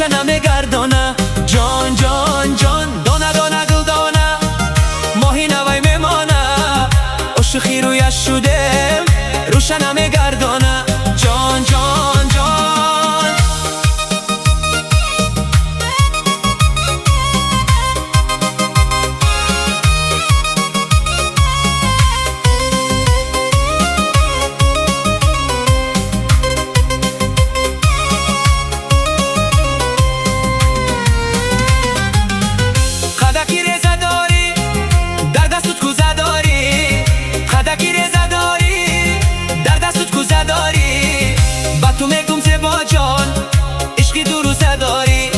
روشنم گردانه. جان جان جان دانه دانه گل دانه ماهی نوای میمانه. عاشقی رویش شدم روشنم گردانه. جان جان جان خدکی رزه داری در دستت کوزه داری. خدکی رزه داری در دستت کوزه داری. با تو میگم زیبا جان عشقی دو روزه داری.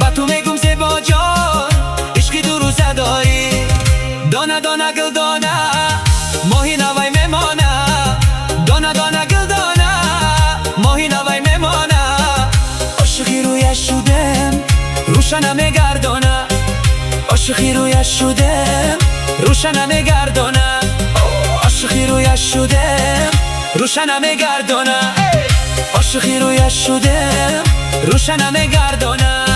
با تو میگم زیبا جان عشقی دو روزه داری. دانه دانه گل دانه ماهی نوای میمانه. دانه دانه گل دانه ماهی نوای میمانه. عاشقی رویش شدم روشنم گردانه. عاشقی رویش شدم روشنم گردانه. عاشقی رویش شدم روشنم گردانه. عاشقی رویش شدم روشنم گردانه.